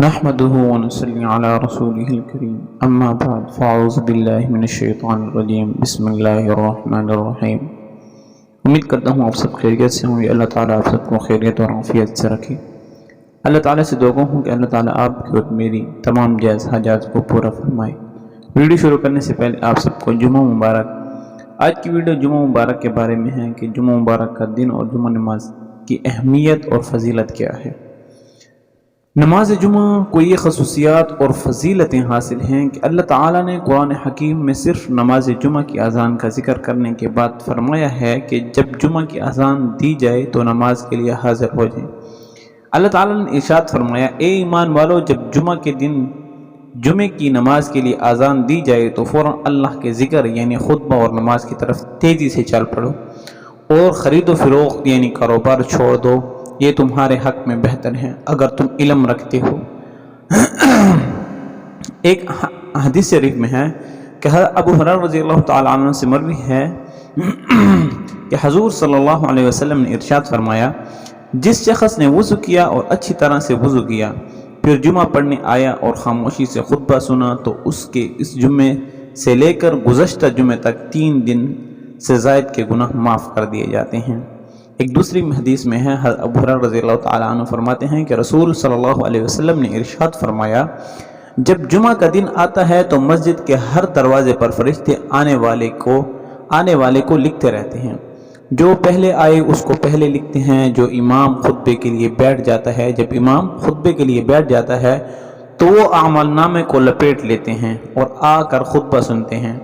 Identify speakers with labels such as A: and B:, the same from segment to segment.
A: نحمده ونصلي على رسوله الكريم اما بعد فاعوذ باللہ من الشیطان الرجیم بسم اللہ الرحمن الرحیم۔ امید کرتا ہوں آپ سب خیریت سے ہوں۔ اللہ تعالیٰ آپ سب کو خیریت اور عافیت سے رکھے۔ اللہ تعالیٰ سے دعا ہوں کہ اللہ تعالیٰ آپ کی اور میری تمام جائز حاجات کو پورا فرمائے۔ ویڈیو شروع کرنے سے پہلے آپ سب کو جمعہ مبارک۔ آج کی ویڈیو جمعہ مبارک کے بارے میں ہے کہ جمعہ مبارک کا دن اور جمعہ نماز کی اہمیت اور فضیلت کیا ہے۔ نماز جمعہ کو یہ خصوصیات اور فضیلتیں حاصل ہیں کہ اللہ تعالیٰ نے قرآن حکیم میں صرف نماز جمعہ کی اذان کا ذکر کرنے کے بعد فرمایا ہے کہ جب جمعہ کی اذان دی جائے تو نماز کے لیے حاضر ہو جائیں۔ اللہ تعالیٰ نے ارشاد فرمایا، اے ایمان والو، جب جمعہ کے دن جمعے کی نماز کے لیے اذان دی جائے تو فوراً اللہ کے ذکر یعنی خطبہ اور نماز کی طرف تیزی سے چل پڑو اور خرید و فروخت یعنی کاروبار چھوڑ دو، یہ تمہارے حق میں بہتر ہے اگر تم علم رکھتے ہو۔ ایک حدیث شریف میں ہے کہ ابو ہریرہ رضی اللہ تعالیٰ عنہ سے مروی ہے کہ حضور صلی اللہ علیہ وسلم نے ارشاد فرمایا، جس شخص نے وضو کیا اور اچھی طرح سے وضو کیا پھر جمعہ پڑھنے آیا اور خاموشی سے خطبہ سنا تو اس کے اس جمعے سے لے کر گزشتہ جمعے تک 3 دن سے زائد کے گناہ معاف کر دیے جاتے ہیں۔ ایک دوسری حدیث میں ہے، ابو ہریرہ رضی اللہ تعالیٰ عنہ فرماتے ہیں کہ رسول صلی اللہ علیہ وسلم نے ارشاد فرمایا، جب جمعہ کا دن آتا ہے تو مسجد کے ہر دروازے پر فرشتے آنے والے کو لکھتے رہتے ہیں۔ جو پہلے آئے اس کو پہلے لکھتے ہیں۔ جو امام خطبے کے لیے بیٹھ جاتا ہے جب امام خطبے کے لیے بیٹھ جاتا ہے تو وہ اعمال نامے کو لپیٹ لیتے ہیں اور آ کر خطبہ سنتے ہیں۔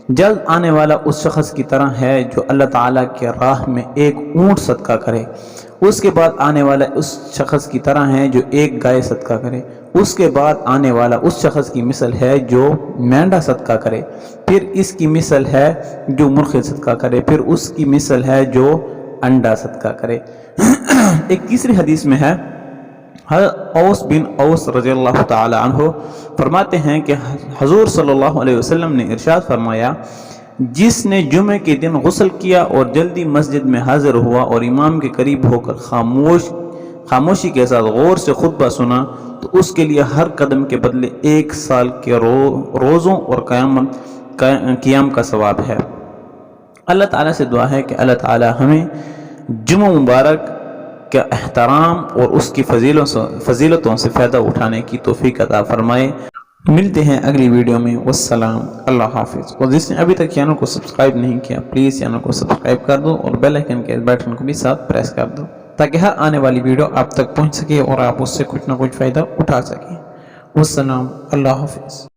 A: جلد آنے والا اس شخص کی طرح ہے جو اللہ تعالیٰ کے راہ میں ایک اونٹ صدقہ کرے، اس کے بعد آنے والا اس شخص کی طرح ہے جو ایک گائے صدقہ کرے، اس کے بعد آنے والا اس شخص کی مثل ہے جو مینڈا صدقہ کرے، پھر اس کی مثل ہے جو مرغی صدقہ کرے، پھر اس کی مثل ہے جو انڈا صدقہ کرے۔ ایک تیسری حدیث میں ہے، اوس بن اوس رضی اللہ تعالی عنہ فرماتے ہیں کہ حضور صلی اللہ علیہ وسلم نے ارشاد فرمایا، جس نے جمعے کے دن غسل کیا اور جلدی مسجد میں حاضر ہوا اور امام کے قریب ہو کر خاموشی کے ساتھ غور سے خطبہ سنا تو اس کے لیے ہر قدم کے بدلے 1 سال کے روزوں اور قیام کا ثواب ہے۔ اللہ تعالیٰ سے دعا ہے کہ اللہ تعالیٰ ہمیں جمعہ مبارک کا احترام اور اس کی فضیلتوں سے فائدہ اٹھانے کی توفیق عطا فرمائے۔ ملتے ہیں اگلی ویڈیو میں۔ والسلام، اللہ حافظ۔ اور جس نے ابھی تک چینل کو سبسکرائب نہیں کیا پلیز چینل کو سبسکرائب کر دو اور بیل آئیکن کے بٹن کو بھی ساتھ پریس کر دو تاکہ ہر آنے والی ویڈیو آپ تک پہنچ سکے اور آپ اس سے کچھ نہ کچھ فائدہ اٹھا سکیں۔ والسلام، اللہ حافظ۔